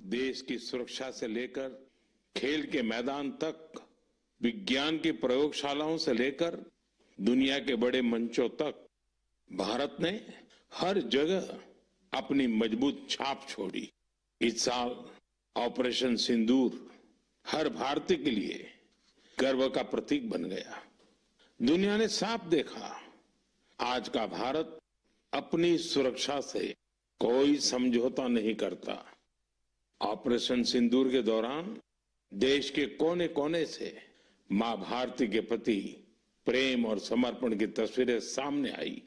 देश की सुरक्षा से लेकर खेल के मैदान तक, विज्ञान की प्रयोगशालाओं से लेकर दुनिया के बड़े मंचों तक भारत ने हर जगह अपनी मजबूत छाप छोड़ी। इस साल ऑपरेशन सिंदूर हर भारतीय के लिए गर्व का प्रतीक बन गया। दुनिया ने साफ देखा, आज का भारत अपनी सुरक्षा से कोई समझौता नहीं करता। ऑपरेशन सिंदूर के दौरान देश के कोने कोने से मां भारती के प्रति प्रेम और समर्पण की तस्वीरें सामने आई।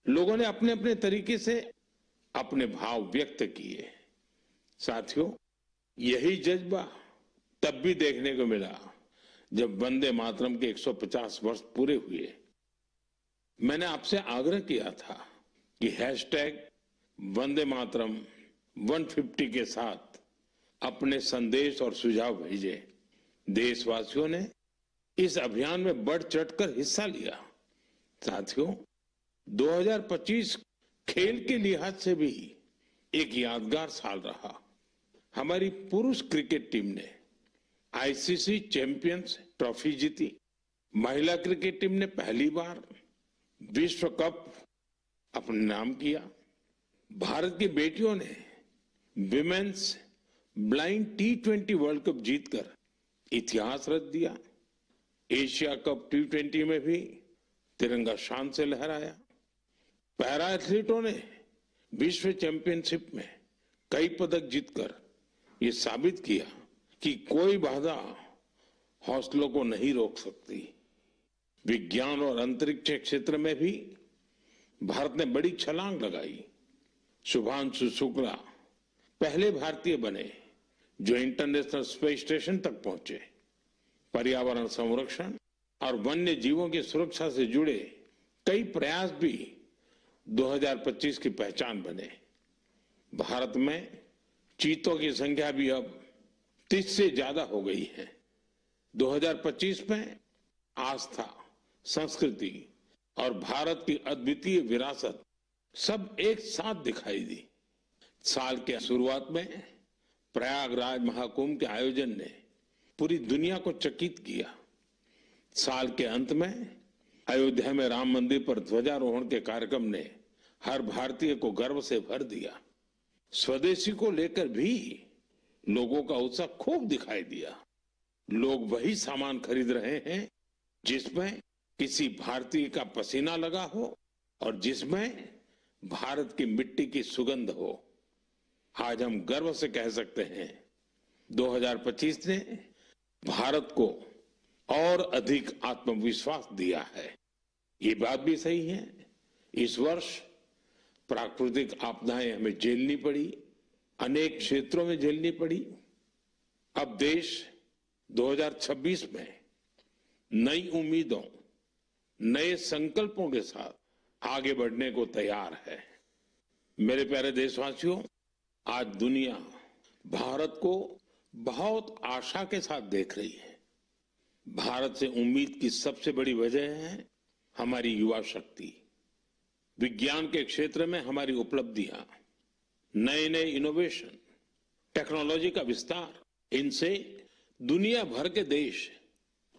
लोगों ने अपने अपने तरीके से अपने भाव व्यक्त किए। साथियों, यही जज्बा तब भी देखने को मिला जब वंदे मातरम के 150 वर्ष पूरे हुए। मैंने आपसे आग्रह किया था कि हैशटैग वंदे मातरम 150 के साथ अपने संदेश और सुझाव भेजें। देशवासियों ने इस अभियान में बढ़ चढ़कर हिस्सा लिया। साथियों, 2025 खेल के लिहाज से भी एक यादगार साल रहा। हमारी पुरुष क्रिकेट टीम ने आईसीसी चैंपियंस ट्रॉफी जीती। महिला क्रिकेट टीम ने पहली बार विश्व कप अपने नाम किया। भारत की बेटियों ने women's blind T20 world cup जीतकर इतिहास रच दिया। एशिया कप T20 में भी तिरंगा शान से लहराया। पैरा एथलीटों ने विश्व चैंपियनशिप में कई पदक जीतकर ये साबित किया कि कोई बाधा हौसलों को नहीं रोक सकती। विज्ञान और अंतरिक्ष क्षेत्र में भी भारत ने बड़ी छलांग लगाई। शुभांशु शुक्ला पहले भारतीय बने जो इंटरनेशनल स्पेस स्टेशन तक पहुंचे। पर्यावरण संरक्षण और वन्य जीवों की सुरक्षा से जुड़े कई प्रयास भी 2025 की पहचान बने। भारत में चीतों की संख्या भी अब 30 से ज्यादा हो गई है। 2025 में आस्था, संस्कृति और भारत की अद्वितीय विरासत सब एक साथ दिखाई दी। साल के शुरुआत में प्रयागराज महाकुंभ के आयोजन ने पूरी दुनिया को चकित किया। साल के अंत में अयोध्या में राम मंदिर पर ध्वजारोहण के कार्यक्रम ने हर भारतीय को गर्व से भर दिया। स्वदेशी को लेकर भी लोगों का उत्साह खूब दिखाई दिया। लोग वही सामान खरीद रहे हैं जिसमें किसी भारतीय का पसीना लगा हो और जिसमें भारत की मिट्टी की सुगंध हो। आज हम गर्व से कह सकते हैं 2025 ने भारत को और अधिक आत्मविश्वास दिया है। ये बात भी सही है, इस वर्ष प्राकृतिक आपदाएं हमें झेलनी पड़ी, अनेक क्षेत्रों में झेलनी पड़ी। अब देश 2026 में नई उम्मीदों, नए संकल्पों के साथ आगे बढ़ने को तैयार है। मेरे प्यारे देशवासियों, आज दुनिया भारत को बहुत आशा के साथ देख रही है। भारत से उम्मीद की सबसे बड़ी वजह है हमारी युवा शक्ति। विज्ञान के क्षेत्र में हमारी उपलब्धियां, नए नए इनोवेशन, टेक्नोलॉजी का विस्तार, इनसे दुनिया भर के देश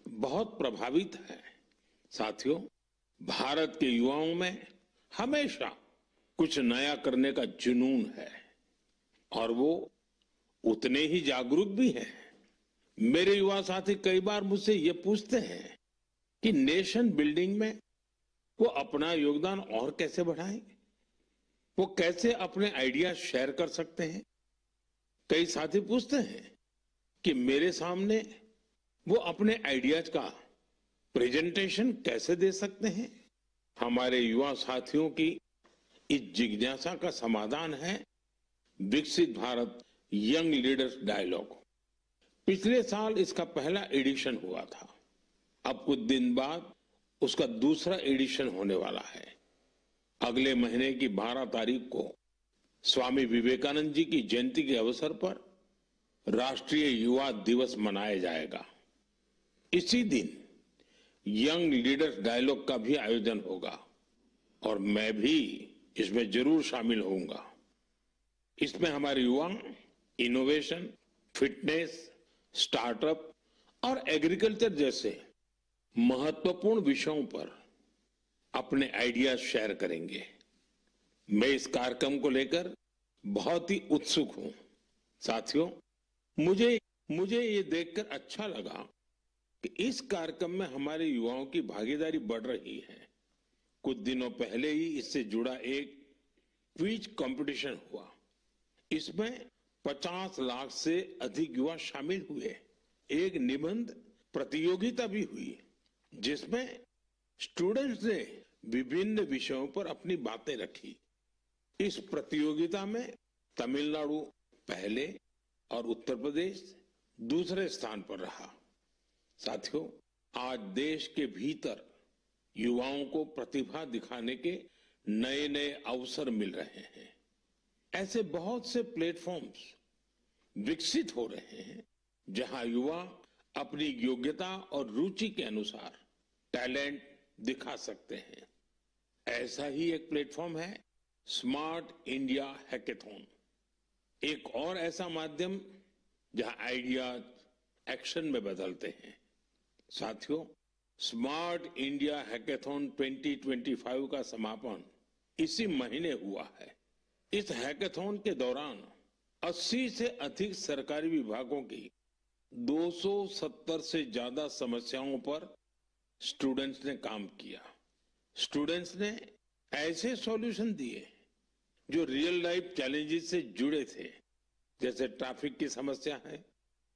बहुत प्रभावित हैं। साथियों, भारत के युवाओं में हमेशा कुछ नया करने का जुनून है और वो उतने ही जागरूक भी हैं। मेरे युवा साथी कई बार मुझसे ये पूछते हैं कि नेशन बिल्डिंग में वो अपना योगदान और कैसे बढ़ाएं, वो कैसे अपने आइडिया शेयर कर सकते हैं। कई साथी पूछते हैं कि मेरे सामने वो अपने आइडियाज का प्रेजेंटेशन कैसे दे सकते हैं। हमारे युवा साथियों की इस जिज्ञासा का समाधान है विकसित भारत यंग लीडर्स डायलॉग। पिछले साल इसका पहला एडिशन हुआ था। अब कुछ दिन बाद उसका दूसरा एडिशन होने वाला है। अगले महीने की 12 तारीख को स्वामी विवेकानंद जी की जयंती के अवसर पर राष्ट्रीय युवा दिवस मनाया जाएगा। इसी दिन यंग लीडर्स डायलॉग का भी आयोजन होगा और मैं भी इसमें जरूर शामिल होऊंगा। इसमें हमारे युवा इनोवेशन, फिटनेस, स्टार्टअप और एग्रीकल्चर जैसे महत्वपूर्ण विषयों पर अपने आइडियाज शेयर करेंगे। मैं इस कार्यक्रम को लेकर बहुत ही उत्सुक हूं। साथियों, मुझे मुझे ये देखकर अच्छा लगा कि इस कार्यक्रम में हमारे युवाओं की भागीदारी बढ़ रही है। कुछ दिनों पहले ही इससे जुड़ा एक क्विज कंपटीशन हुआ। इसमें 50 लाख से अधिक युवा शामिल हुए। एक निबंध प्रतियोगिता भी हुई जिसमें स्टूडेंट्स ने विभिन्न विषयों पर अपनी बातें रखी। इस प्रतियोगिता में तमिलनाडु पहले और उत्तर प्रदेश दूसरे स्थान पर रहा। साथियों, आज देश के भीतर युवाओं को प्रतिभा दिखाने के नए नए अवसर मिल रहे हैं। ऐसे बहुत से प्लेटफॉर्म्स विकसित हो रहे हैं जहां युवा अपनी योग्यता और रुचि के अनुसार टैलेंट दिखा सकते हैं। ऐसा ही एक प्लेटफॉर्म है स्मार्ट इंडिया हैकेथॉन। एक और ऐसा माध्यम जहां आइडियाज एक्शन में बदलते हैं। साथियों, स्मार्ट इंडिया हैकेथॉन 2025 का समापन इसी महीने हुआ है। इस हैकेथॉन के दौरान 80 से अधिक सरकारी विभागों की 270 से ज्यादा समस्याओं पर स्टूडेंट्स ने काम किया। स्टूडेंट्स ने ऐसे सॉल्यूशन दिए जो रियल लाइफ चैलेंजेस से जुड़े थे, जैसे ट्रैफिक की समस्या है।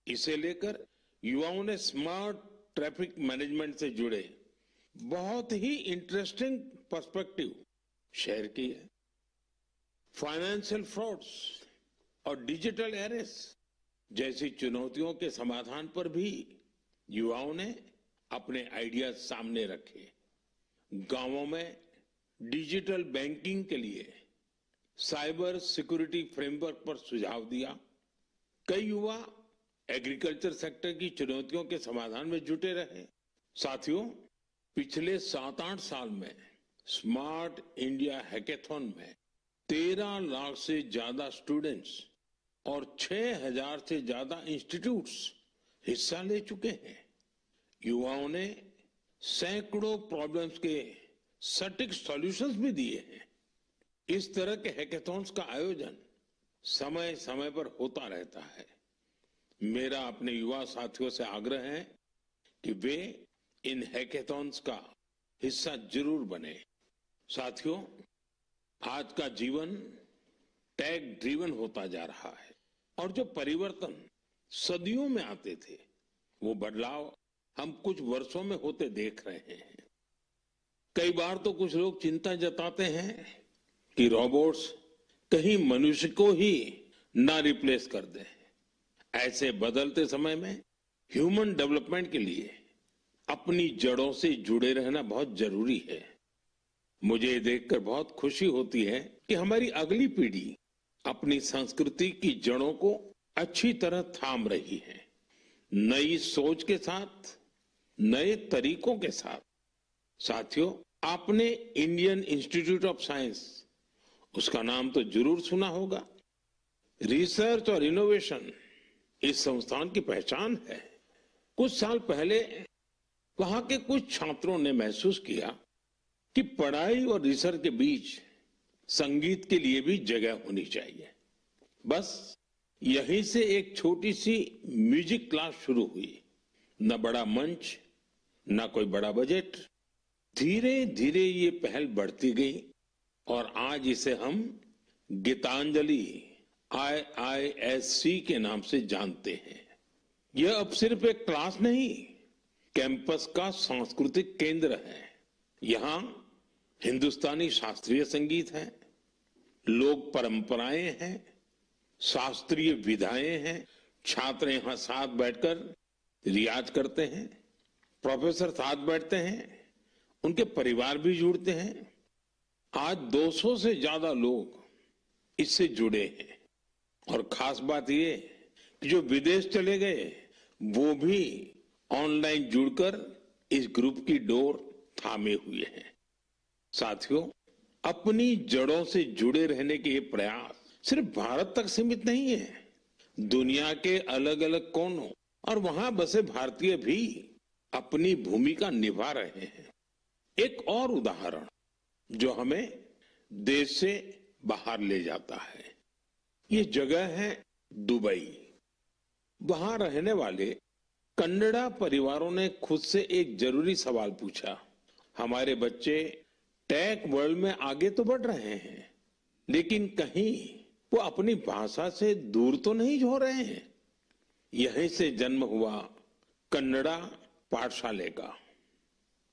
इसे लेकर युवाओं ने स्मार्ट ट्रैफिक मैनेजमेंट से जुड़े बहुत ही इंटरेस्टिंग पर्सपेक्टिव शेयर किए। फाइनेंशियल फ्रॉड्स और डिजिटल एरेस जैसी चुनौतियों के समाधान पर भी युवाओं ने अपने आइडियाज सामने रखे। गांवों में डिजिटल बैंकिंग के लिए साइबर सिक्योरिटी फ्रेमवर्क पर सुझाव दिया। कई युवा एग्रीकल्चर सेक्टर की चुनौतियों के समाधान में जुटे रहे। साथियों, पिछले 7-8 साल में स्मार्ट इंडिया हैकेथॉन में 13 लाख से ज्यादा स्टूडेंट्स और 6,000 से ज्यादा इंस्टीट्यूट्स हिस्सा ले चुके हैं। युवाओं ने सैकड़ों प्रॉब्लम्स के सटीक सॉल्यूशंस भी दिए हैं। इस तरह के हैकेथॉन्स का आयोजन समय समय पर होता रहता है। मेरा अपने युवा साथियों से आग्रह है कि वे इन हैकेथॉन्स का हिस्सा जरूर बने। साथियों, आज का जीवन टेक ड्रिवन होता जा रहा है और जो परिवर्तन सदियों में आते थे, वो बदलाव हम कुछ वर्षों में होते देख रहे हैं। कई बार तो कुछ लोग चिंता जताते हैं कि रोबोट्स कहीं मनुष्य को ही ना रिप्लेस कर दें। ऐसे बदलते समय में ह्यूमन डेवलपमेंट के लिए अपनी जड़ों से जुड़े रहना बहुत जरूरी है। मुझे ये देखकर बहुत खुशी होती है कि हमारी अगली पीढ़ी अपनी संस्कृति की जड़ों को अच्छी तरह थाम रही है। नई सोच के साथ, नए तरीकों के साथ। साथियों, आपने इंडियन इंस्टीट्यूट ऑफ साइंस, उसका नाम तो जरूर सुना होगा। रिसर्च और इनोवेशन इस संस्थान की पहचान है। कुछ साल पहले वहां के कुछ छात्रों ने महसूस किया कि पढ़ाई और रिसर्च के बीच संगीत के लिए भी जगह होनी चाहिए। बस यहीं से एक छोटी सी म्यूजिक क्लास शुरू हुई। न बड़ा मंच, न कोई बड़ा बजट। धीरे धीरे ये पहल बढ़ती गई और आज इसे हम गीतांजलि IISC के नाम से जानते हैं। यह अब सिर्फ एक क्लास नहीं, कैंपस का सांस्कृतिक केंद्र है। यहाँ हिंदुस्तानी शास्त्रीय संगीत है, लोक परंपराएं हैं, शास्त्रीय विधाएं हैं। छात्र यहाँ साथ बैठकर रियाज करते हैं, प्रोफेसर साथ बैठते हैं, उनके परिवार भी जुड़ते हैं। आज 200 से ज्यादा लोग इससे जुड़े हैं और खास बात ये कि जो विदेश चले गए वो भी ऑनलाइन जुड़कर इस ग्रुप की डोर थामे हुए हैं। साथियों, अपनी जड़ों से जुड़े रहने के ये प्रयास सिर्फ भारत तक सीमित नहीं है, दुनिया के अलग अलग कोनों और वहां बसे भारतीय भी अपनी भूमिका निभा रहे हैं। एक और उदाहरण जो हमें देश से बाहर ले जाता है, ये जगह है दुबई। वहां रहने वाले कन्नड़ा परिवारों ने खुद से एक जरूरी सवाल पूछा, हमारे बच्चे टेक वर्ल्ड में आगे तो बढ़ रहे हैं, लेकिन कहीं वो अपनी भाषा से दूर तो नहीं हो रहे हैं। यहीं से जन्म हुआ कन्नड़ा पाठशाले का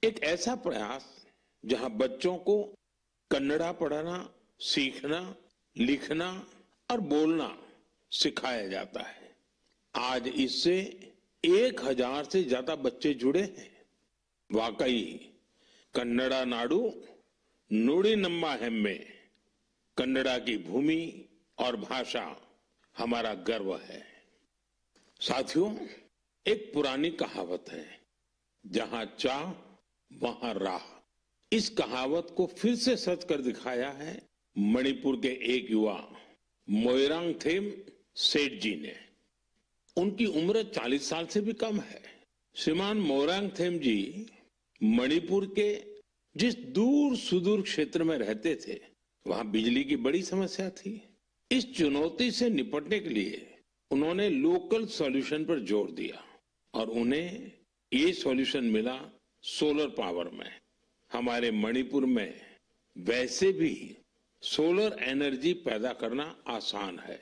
एक ऐसा प्रयास जहां बच्चों को कन्नड़ा पढ़ना, सीखना, लिखना और बोलना सिखाया जाता है। आज इससे 1000 से ज्यादा बच्चे जुड़े हैं। वाकई कन्नड़ा नाडु नुडी नम्मा हेम्मे, कन्नड़ा की भूमि और भाषा हमारा गर्व है। साथियों, एक पुरानी कहावत है, जहां चाह वहां राह। इस कहावत को फिर से सच कर दिखाया है मणिपुर के एक युवा मोइरांगथेम सेठ जी ने। उनकी उम्र 40 साल से भी कम है। श्रीमान मोइरांगथेम जी मणिपुर के जिस दूर सुदूर क्षेत्र में रहते थे, वहां बिजली की बड़ी समस्या थी। इस चुनौती से निपटने के लिए उन्होंने लोकल सॉल्यूशन पर जोर दिया और उन्हें ये सॉल्यूशन मिला सोलर पावर में। हमारे मणिपुर में वैसे भी सोलर एनर्जी पैदा करना आसान है,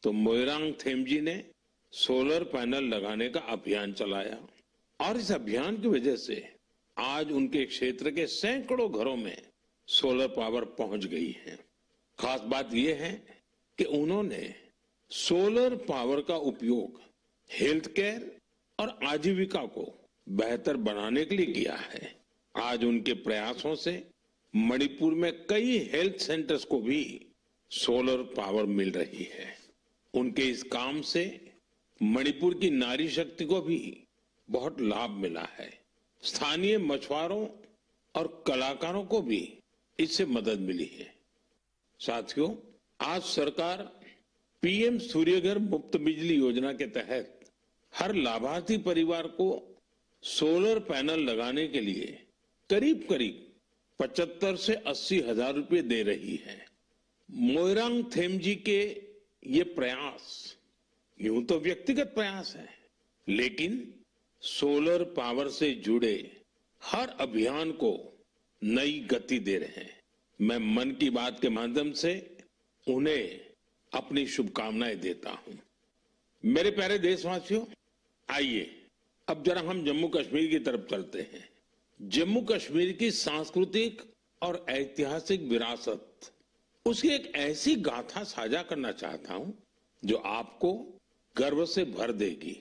तो मोइरांगथेम जी ने सोलर पैनल लगाने का अभियान चलाया और इस अभियान की वजह से आज उनके क्षेत्र के सैकड़ों घरों में सोलर पावर पहुंच गई है। खास बात यह है कि उन्होंने सोलर पावर का उपयोग हेल्थ केयर और आजीविका को बेहतर बनाने के लिए किया है। आज उनके प्रयासों से मणिपुर में कई हेल्थ सेंटर्स को भी सोलर पावर मिल रही है। उनके इस काम से मणिपुर की नारी शक्ति को भी बहुत लाभ मिला है। स्थानीय मछुआरों और कलाकारों को भी इससे मदद मिली है। साथियों, आज सरकार पीएम सूर्यघर मुफ्त बिजली योजना के तहत हर लाभार्थी परिवार को सोलर पैनल लगाने के लिए करीब करीब 75 से 80 हजार रुपए दे रही है। मोइरांगथेम जी के ये प्रयास यूं तो व्यक्तिगत प्रयास है, लेकिन सोलर पावर से जुड़े हर अभियान को नई गति दे रहे हैं। मैं मन की बात के माध्यम से उन्हें अपनी शुभकामनाएं देता हूं। मेरे प्यारे देशवासियों, आइए अब जरा हम जम्मू कश्मीर की तरफ चलते हैं। जम्मू कश्मीर की सांस्कृतिक और ऐतिहासिक विरासत, उसकी एक ऐसी गाथा साझा करना चाहता हूं जो आपको गर्व से भर देगी।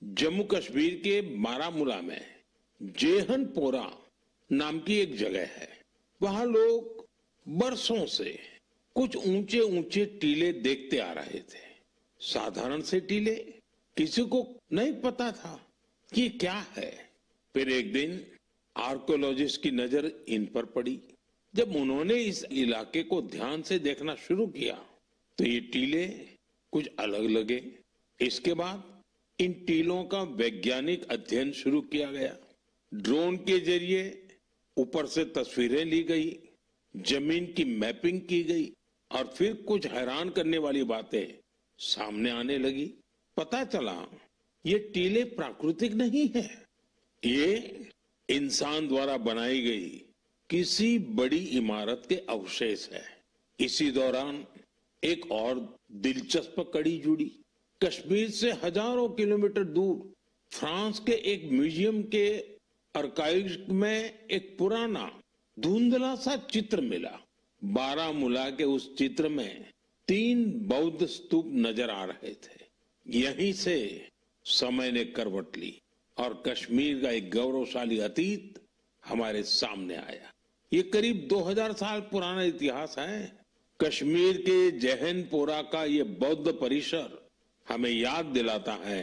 जम्मू कश्मीर के बारामूला में जेहनपोरा नाम की एक जगह है। वहां लोग बरसों से कुछ ऊंचे ऊंचे टीले देखते आ रहे थे। साधारण से टीले, किसी को नहीं पता था कि क्या है। फिर एक दिन आर्कियोलॉजिस्ट की नजर इन पर पड़ी। जब उन्होंने इस इलाके को ध्यान से देखना शुरू किया तो ये टीले कुछ अलग लगे। इसके बाद इन टीलों का वैज्ञानिक अध्ययन शुरू किया गया। ड्रोन के जरिए ऊपर से तस्वीरें ली गई, जमीन की मैपिंग की गई और फिर कुछ हैरान करने वाली बातें सामने आने लगी। पता चला ये टीले प्राकृतिक नहीं है, ये इंसान द्वारा बनाई गई किसी बड़ी इमारत के अवशेष है। इसी दौरान एक और दिलचस्प कड़ी जुड़ी। कश्मीर से हजारों किलोमीटर दूर फ्रांस के एक म्यूजियम के आर्काइव्स में एक पुराना धुंधला सा चित्र मिला। बारामूला के उस चित्र में 3 बौद्ध स्तूप नजर आ रहे थे। यहीं से समय ने करवट ली और कश्मीर का एक गौरवशाली अतीत हमारे सामने आया। ये करीब 2000 साल पुराना इतिहास है। कश्मीर के जहनपोरा का ये बौद्ध परिसर हमें याद दिलाता है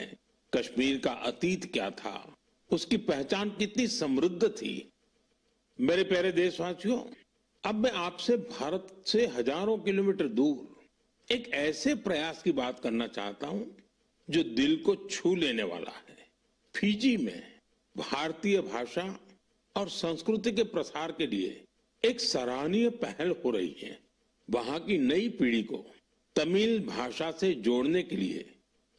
कश्मीर का अतीत क्या था, उसकी पहचान कितनी समृद्ध थी। मेरे प्यारे देशवासियों, अब मैं आपसे भारत से हजारों किलोमीटर दूर एक ऐसे प्रयास की बात करना चाहता हूं जो दिल को छू लेने वाला है। फिजी में भारतीय भाषा और संस्कृति के प्रसार के लिए एक सराहनीय पहल हो रही है। वहां की नई पीढ़ी को तमिल भाषा से जोड़ने के लिए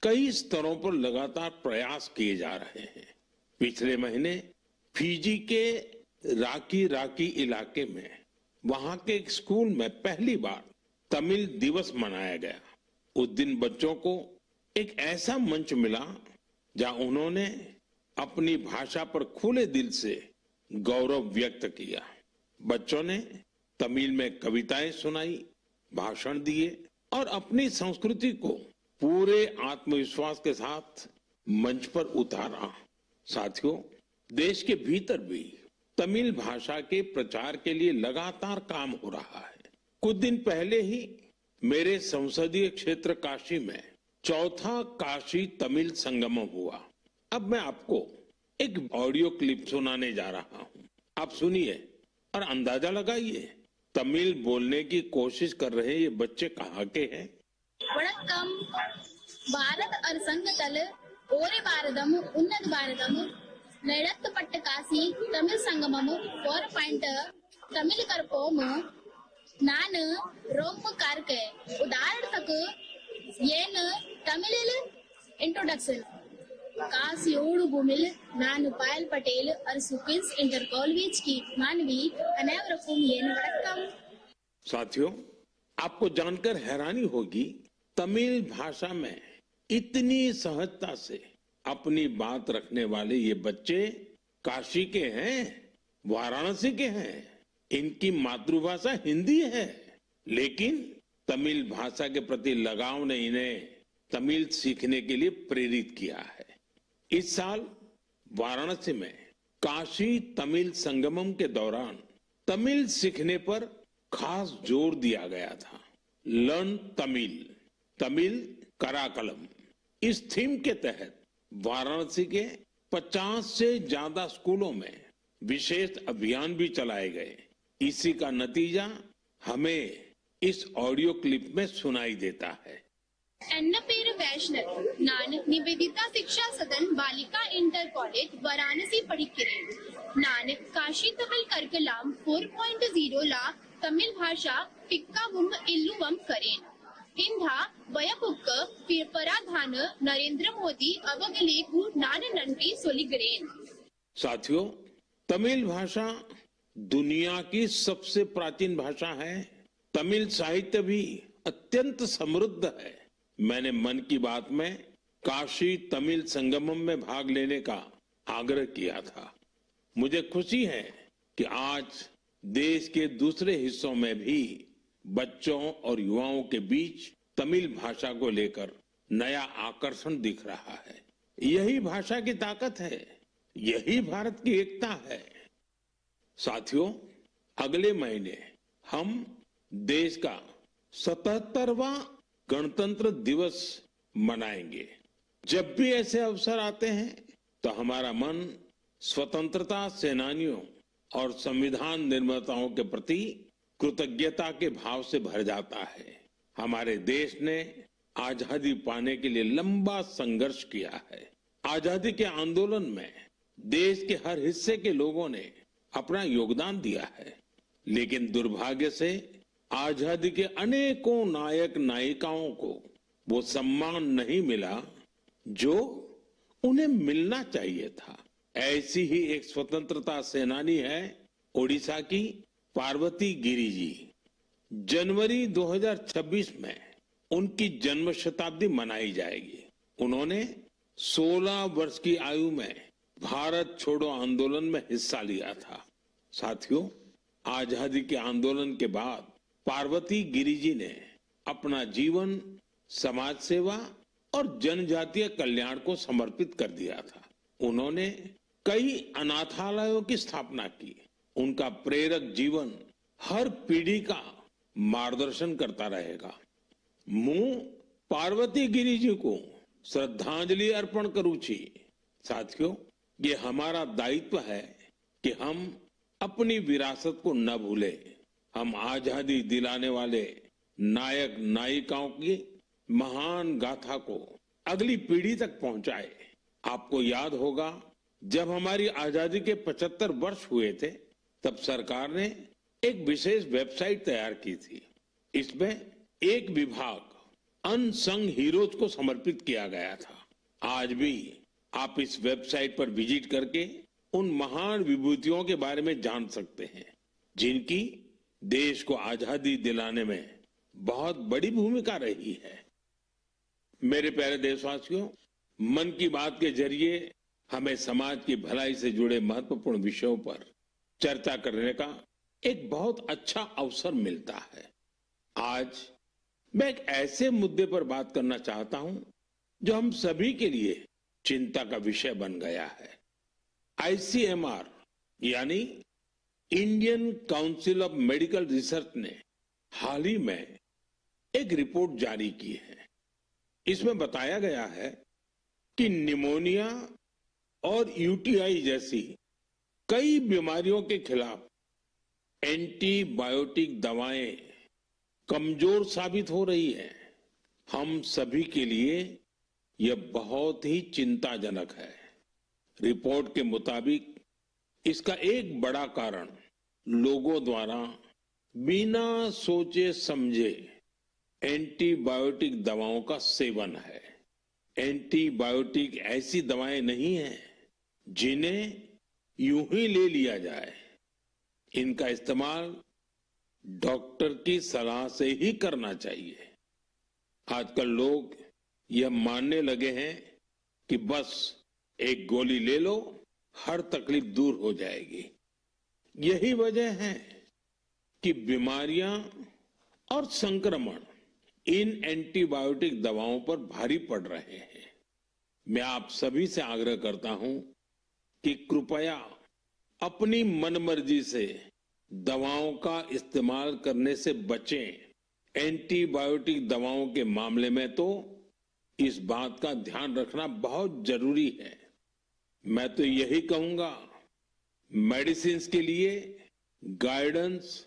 कई स्तरों पर लगातार प्रयास किए जा रहे हैं। पिछले महीने फिजी के राकी राकी इलाके में वहां के एक स्कूल में पहली बार तमिल दिवस मनाया गया। उस दिन बच्चों को एक ऐसा मंच मिला जहां उन्होंने अपनी भाषा पर खुले दिल से गौरव व्यक्त किया। बच्चों ने तमिल में कविताएं सुनाई, भाषण दिए और अपनी संस्कृति को पूरे आत्मविश्वास के साथ मंच पर उतारा। साथियों, देश के भीतर भी तमिल भाषा के प्रचार के लिए लगातार काम हो रहा है। कुछ दिन पहले ही मेरे संसदीय क्षेत्र काशी में चौथा काशी तमिल संगमम हुआ। अब मैं आपको एक ऑडियो क्लिप सुनाने जा रहा हूं। आप सुनिए और अंदाजा लगाइए तमिल बोलने की कोशिश कर रहे ये बच्चे कहाँ के हैं। வணக்கம். பாரத் அரசங்கத்தல் ஒரே பாரதம் உன்னத பாரதம் நடத்தப்பட்ட காசி தமிழ் சங்கமம் 4 தமிழ் கற்போம் நான் ரொம்ப கார்க்க உதாரணத்துக்கு ஏன்னு தமிழில் इंट्रोडक्शन कासियोड़ भूमिल नानु पायल पटेल और सुकिंस इंटर कॉलेज की मानवी अनावरकुम येन वड़क्कम। साथियों, आपको जानकर हैरानी होगी तमिल भाषा में इतनी सहजता से अपनी बात रखने वाले ये बच्चे काशी के हैं, वाराणसी के हैं। इनकी मातृभाषा हिंदी है, लेकिन तमिल भाषा के प्रति लगाव ने इन्हें तमिल सीखने के लिए प्रेरित किया है। इस साल वाराणसी में काशी तमिल संगमम के दौरान तमिल सीखने पर खास जोर दिया गया था। लर्न तमिल, तमिल कराकलम, इस थीम के तहत वाराणसी के 50 से ज्यादा स्कूलों में विशेष अभियान भी चलाए गए। इसी का नतीजा हमें इस ऑडियो क्लिप में सुनाई देता है। एन्न पेर वैष्णव नान निवेदिता शिक्षा सदन बालिका इंटर कॉलेज वाराणसी पढ़िक्किरेन। नान काशी तमिल कर्कलाम 4.0 ला तमिल भाषा पिक्कावुम इल्लुवम करेन। इंधा वयपुक्क पराधान नरेंद्र मोदी अवगलेकु नान नंटी सोलिगरेन। साथियों, तमिल भाषा दुनिया की सबसे प्राचीन भाषा है। तमिल साहित्य भी अत्यंत समृद्ध है। मैंने मन की बात में काशी तमिल संगमम में भाग लेने का आग्रह किया था। मुझे खुशी है कि आज देश के दूसरे हिस्सों में भी बच्चों और युवाओं के बीच तमिल भाषा को लेकर नया आकर्षण दिख रहा है। यही भाषा की ताकत है, यही भारत की एकता है। साथियों, अगले महीने हम देश का 77वां गणतंत्र दिवस मनाएंगे। जब भी ऐसे अवसर आते हैं तो हमारा मन स्वतंत्रता सेनानियों और संविधान निर्माताओं के प्रति कृतज्ञता के भाव से भर जाता है। हमारे देश ने आजादी पाने के लिए लंबा संघर्ष किया है। आजादी के आंदोलन में देश के हर हिस्से के लोगों ने अपना योगदान दिया है, लेकिन दुर्भाग्य से आजादी के अनेकों नायक नायिकाओं को वो सम्मान नहीं मिला जो उन्हें मिलना चाहिए था। ऐसी ही एक स्वतंत्रता सेनानी है ओडिशा की पार्वती गिरी जी। जनवरी 2026 में उनकी जन्म शताब्दी मनाई जाएगी। उन्होंने 16 वर्ष की आयु में भारत छोड़ो आंदोलन में हिस्सा लिया था। साथियों, आजादी के आंदोलन के बाद पार्वती गिरी जी ने अपना जीवन समाज सेवा और जनजातीय कल्याण को समर्पित कर दिया था। उन्होंने कई अनाथालयों की स्थापना की। उनका प्रेरक जीवन हर पीढ़ी का मार्गदर्शन करता रहेगा। मैं पार्वती गिरी जी को श्रद्धांजलि अर्पण करूं छी। साथियों, ये हमारा दायित्व है कि हम अपनी विरासत को न भूलें। हम आजादी दिलाने वाले नायक नायिकाओं की महान गाथा को अगली पीढ़ी तक पहुंचाए। आपको याद होगा, जब हमारी आजादी के 75 वर्ष हुए थे, तब सरकार ने एक विशेष वेबसाइट तैयार की थी। इसमें एक विभाग अनसंग हीरोज को समर्पित किया गया था। आज भी आप इस वेबसाइट पर विजिट करके उन महान विभूतियों के बारे में जान सकते हैं, जिनकी देश को आजादी दिलाने में बहुत बड़ी भूमिका रही है। मेरे प्यारे देशवासियों, मन की बात के जरिए हमें समाज की भलाई से जुड़े महत्वपूर्ण विषयों पर चर्चा करने का एक बहुत अच्छा अवसर मिलता है। आज मैं एक ऐसे मुद्दे पर बात करना चाहता हूं जो हम सभी के लिए चिंता का विषय बन गया है। आईसीएमआर यानी Indian council of medical research ने हाल ही में एक रिपोर्ट जारी की है। इसमें बताया गया है कि निमोनिया और यूटीआई जैसी कई बीमारियों के खिलाफ एंटीबायोटिक दवाएं कमजोर साबित हो रही है। हम सभी के लिए यह बहुत ही चिंताजनक है। रिपोर्ट के मुताबिक इसका एक बड़ा कारण लोगों द्वारा बिना सोचे समझे एंटीबायोटिक दवाओं का सेवन है। एंटीबायोटिक ऐसी दवाएं नहीं हैं जिन्हें यूं ही ले लिया जाए। इनका इस्तेमाल डॉक्टर की सलाह से ही करना चाहिए। आजकल लोग यह मानने लगे हैं कि बस एक गोली ले लो, हर तकलीफ दूर हो जाएगी। यही वजह है कि बीमारियां और संक्रमण इन एंटीबायोटिक दवाओं पर भारी पड़ रहे हैं। मैं आप सभी से आग्रह करता हूं कि कृपया अपनी मनमर्जी से दवाओं का इस्तेमाल करने से बचें। एंटीबायोटिक दवाओं के मामले में तो इस बात का ध्यान रखना बहुत जरूरी है। मैं तो यही कहूंगा, मेडिसिन के लिए गाइडेंस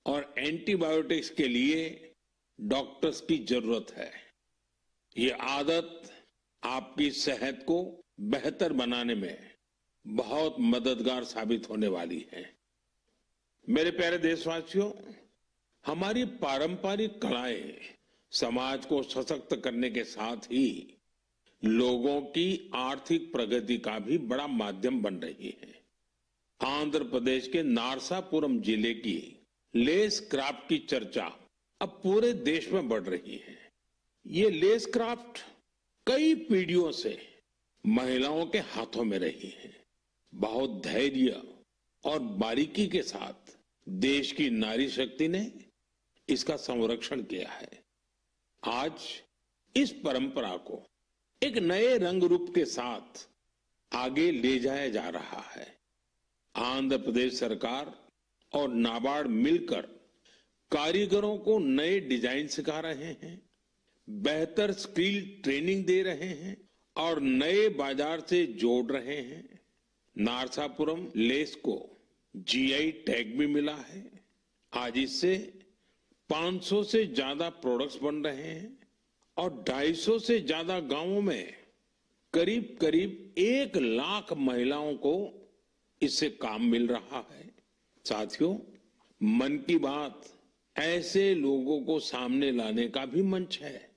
और एंटीबायोटिक्स के लिए डॉक्टर्स की जरूरत है। ये आदत आपकी सेहत को बेहतर बनाने में बहुत मददगार साबित होने वाली है। मेरे प्यारे देशवासियों, हमारी पारंपरिक कलाएं समाज को सशक्त करने के साथ ही लोगों की आर्थिक प्रगति का भी बड़ा माध्यम बन रही है। आंध्र प्रदेश के नारसापुरम जिले की लेस क्राफ्ट की चर्चा अब पूरे देश में बढ़ रही है। ये लेस क्राफ्ट कई पीढ़ियों से महिलाओं के हाथों में रही है। बहुत धैर्य और बारीकी के साथ देश की नारी शक्ति ने इसका संरक्षण किया है। आज इस परंपरा को एक नए रंग रूप के साथ आगे ले जाया जा रहा है। आंध्र प्रदेश सरकार और नाबार्ड मिलकर कारीगरों को नए डिजाइन सिखा रहे हैं, बेहतर स्किल ट्रेनिंग दे रहे हैं और नए बाजार से जोड़ रहे हैं। नारसापुरम लेस को जीआई टैग भी मिला है। आज इससे 500 से ज्यादा प्रोडक्ट्स बन रहे हैं और 250 से ज्यादा गांवों में करीब करीब 1 लाख महिलाओं को इससे काम मिल रहा है। साथियों, मन की बात ऐसे लोगों को सामने लाने का भी मंच है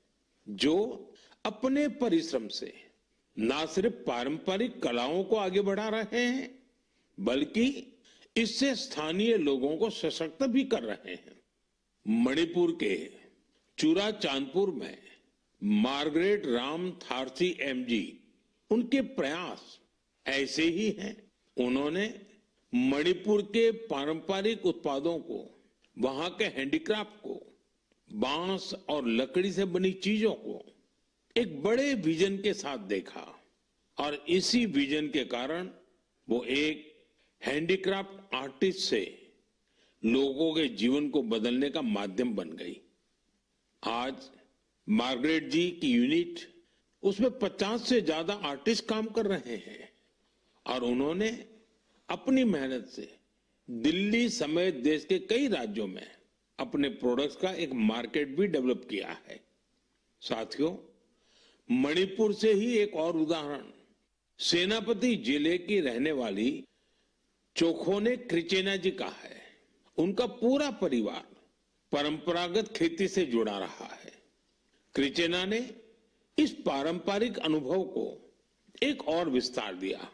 जो अपने परिश्रम से न सिर्फ पारंपरिक कलाओं को आगे बढ़ा रहे हैं, बल्कि इससे स्थानीय लोगों को सशक्त भी कर रहे हैं। मणिपुर के चुरा चांदपुर में मार्गरेट राम थारसी एमजी, उनके प्रयास ऐसे ही हैं। उन्होंने मणिपुर के पारंपरिक उत्पादों को, वहां के हैंडीक्राफ्ट को, बांस और लकड़ी से बनी चीजों को एक बड़े विजन के साथ देखा और इसी विजन के कारण वो एक हैंडीक्राफ्ट आर्टिस्ट से लोगों के जीवन को बदलने का माध्यम बन गई। आज मार्गरेट जी की यूनिट, उसमें 50 से ज्यादा आर्टिस्ट काम कर रहे हैं और उन्होंने अपनी मेहनत से दिल्ली समेत देश के कई राज्यों में अपने प्रोडक्ट्स का एक मार्केट भी डेवलप किया है। साथियों, मणिपुर से ही एक और उदाहरण सेनापति जिले की रहने वाली चोखोने क्रिचेना जी का है। उनका पूरा परिवार परंपरागत खेती से जुड़ा रहा है। क्रिचेना ने इस पारंपरिक अनुभव को एक और विस्तार दिया।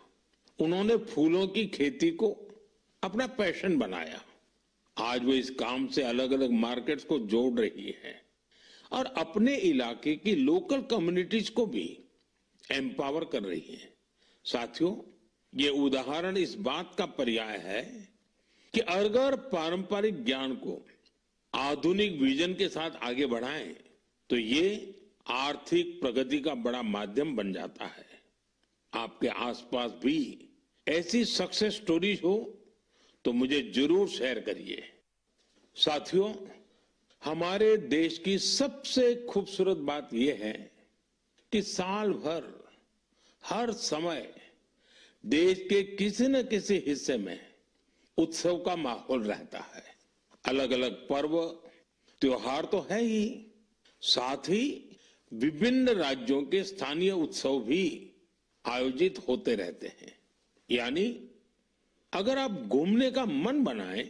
उन्होंने फूलों की खेती को अपना पैशन बनाया। आज वो इस काम से अलग अलग मार्केट्स को जोड़ रही है और अपने इलाके की लोकल कम्युनिटीज को भी एम्पावर कर रही है। साथियों, ये उदाहरण इस बात का पर्याय है कि अगर पारंपरिक ज्ञान को आधुनिक विजन के साथ आगे बढ़ाएं तो ये आर्थिक प्रगति का बड़ा माध्यम बन जाता है। आपके आसपास भी ऐसी सक्सेस स्टोरीज हो तो मुझे जरूर शेयर करिए। साथियों, हमारे देश की सबसे खूबसूरत बात यह है कि साल भर हर समय देश के किसी न किसी हिस्से में उत्सव का माहौल रहता है। अलग अलग पर्व त्योहार तो है ही, साथ ही विभिन्न राज्यों के स्थानीय उत्सव भी आयोजित होते रहते हैं। यानी अगर आप घूमने का मन बनाएं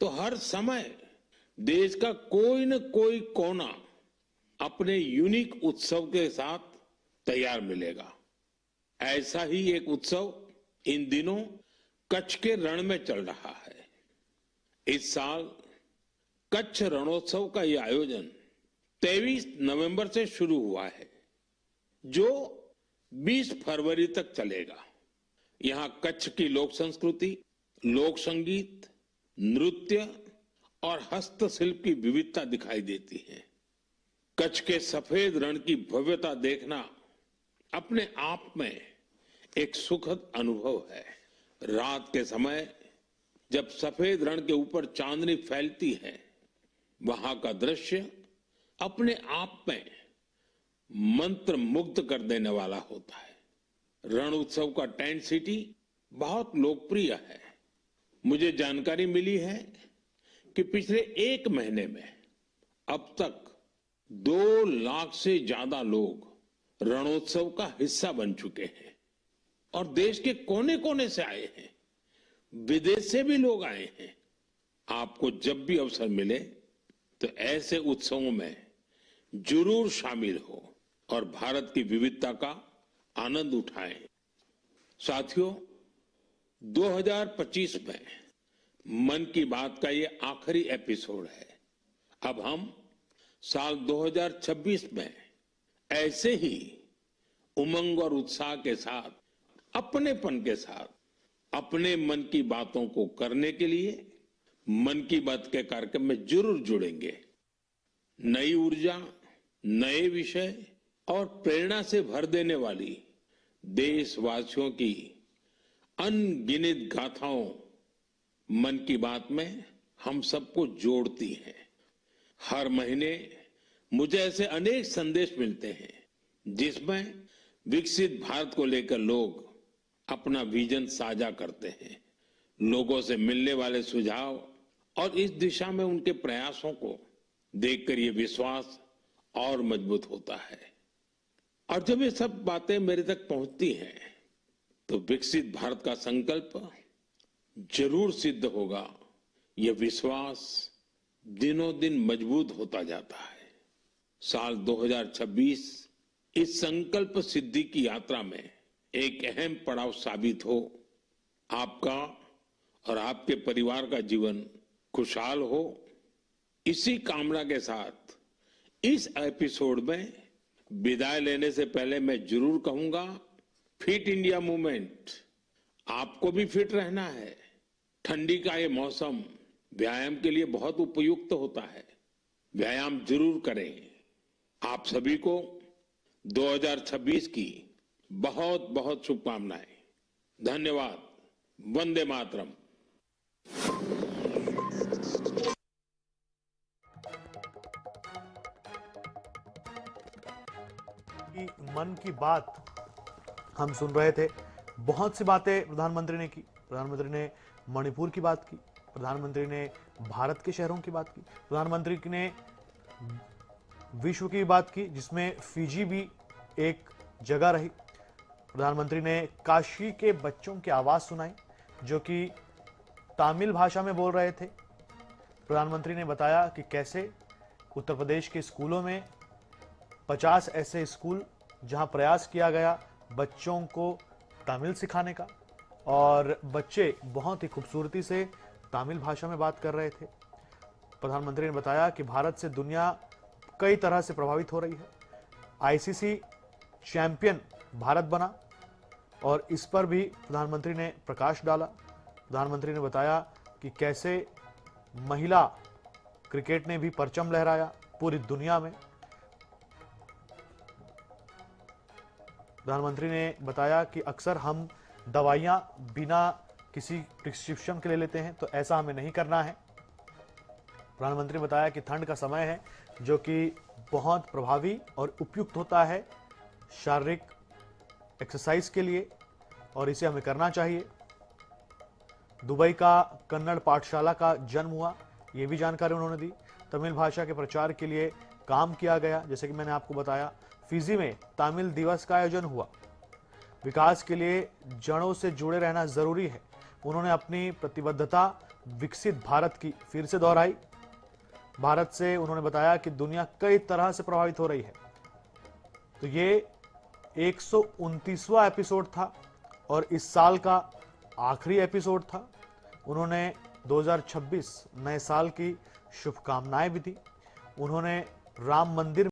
तो हर समय देश का कोई न कोई कोना अपने यूनिक उत्सव के साथ तैयार मिलेगा। ऐसा ही एक उत्सव इन दिनों कच्छ के रण में चल रहा है। इस साल कच्छ रणोत्सव का यह आयोजन 23 नवंबर से शुरू हुआ है, जो 20 फरवरी तक चलेगा। यहां कच्छ की लोक संस्कृति, लोक संगीत, नृत्य और हस्तशिल्प की विविधता दिखाई देती है। कच्छ के सफेद रण की भव्यता देखना अपने आप में एक सुखद अनुभव है। रात के समय जब सफेद रण के ऊपर चांदनी फैलती है, वहां का दृश्य अपने आप में मंत्र मुग्ध कर देने वाला होता है। रण उत्सव का टेंट सिटी बहुत लोकप्रिय है। मुझे जानकारी मिली है कि पिछले एक महीने में अब तक 2 लाख से ज्यादा लोग रणोत्सव का हिस्सा बन चुके हैं और देश के कोने कोने से आए हैं, विदेश से भी लोग आए हैं। आपको जब भी अवसर मिले तो ऐसे उत्सवों में जरूर शामिल हो और भारत की विविधता का आनंद उठाएं। साथियों, 2025 में मन की बात का ये आखिरी एपिसोड है। अब हम साल 2026 में ऐसे ही उमंग और उत्साह के साथ, अपनेपन के साथ अपने मन की बातों को करने के लिए मन की बात के कार्यक्रम में जरूर जुड़ेंगे। नई ऊर्जा, नए विषय और प्रेरणा से भर देने वाली देशवासियों की अनगिनत गाथाओं मन की बात में हम सबको जोड़ती हैं। हर महीने मुझे ऐसे अनेक संदेश मिलते हैं जिसमें विकसित भारत को लेकर लोग अपना विजन साझा करते हैं। लोगों से मिलने वाले सुझाव और इस दिशा में उनके प्रयासों को देखकर ये विश्वास और मजबूत होता है। और जब ये सब बातें मेरे तक पहुंचती हैं तो विकसित भारत का संकल्प जरूर सिद्ध होगा। ये विश्वास दिनों दिन मजबूत होता जाता है। साल 2026 इस संकल्प सिद्धि की यात्रा में एक अहम पड़ाव साबित हो। आपका और आपके परिवार का जीवन खुशहाल हो, इसी कामना के साथ इस एपिसोड में विदाई लेने से पहले मैं जरूर कहूंगा, फिट इंडिया मूवमेंट, आपको भी फिट रहना है। ठंडी का ये मौसम व्यायाम के लिए बहुत उपयुक्त होता है। व्यायाम जरूर करें। आप सभी को 2026 की बहुत बहुत शुभकामनाएं। धन्यवाद। वंदे मातरम। मन की बात हम सुन रहे थे। बहुत सी बातें प्रधानमंत्री ने की। प्रधानमंत्री ने मणिपुर की बात की, प्रधानमंत्री ने भारत के शहरों की बात की, प्रधानमंत्री ने विश्व की बात की जिसमें फिजी भी एक जगह रही। प्रधानमंत्री ने काशी के बच्चों की आवाज सुनाई जो कि तमिल भाषा में बोल रहे थे। प्रधानमंत्री ने बताया कि कैसे उत्तर प्रदेश के स्कूलों में 50 ऐसे स्कूल जहां प्रयास किया गया बच्चों को तमिल सिखाने का, और बच्चे बहुत ही खूबसूरती से तमिल भाषा में बात कर रहे थे। प्रधानमंत्री ने बताया कि भारत से दुनिया कई तरह से प्रभावित हो रही है। आईसीसी चैंपियन भारत बना और इस पर भी प्रधानमंत्री ने प्रकाश डाला। प्रधानमंत्री ने बताया कि कैसे महिला क्रिकेट ने भी परचम लहराया पूरी दुनिया में। प्रधानमंत्री ने बताया कि अक्सर हम दवाइयां बिना किसी प्रिस्क्रिप्शन के ले लेते हैं, तो ऐसा हमें नहीं करना है। प्रधानमंत्री ने बताया कि ठंड का समय है जो कि बहुत प्रभावी और उपयुक्त होता है शारीरिक एक्सरसाइज के लिए और इसे हमें करना चाहिए। दुबई का कन्नड़ पाठशाला का जन्म हुआ, ये भी जानकारी उन्होंने दी। तमिल भाषा के प्रचार के लिए काम किया गया, जैसे कि मैंने आपको बताया। फिजी में तमिल दिवस का आयोजन हुआ। विकास के लिए जड़ों से जुड़े रहना जरूरी है। उन्होंने अपनी प्रतिबद्धता विकसित भारत की फिर से दोहराई। भारत से उन्होंने बताया कि दुनिया कई तरह से प्रभावित हो रही है। तो ये 129वां एपिसोड था और इस साल का आखिरी एपिसोड था। उन्होंने 2026 नए साल की शुभकामनाएं भी दी। उन्होंने राम मंदिर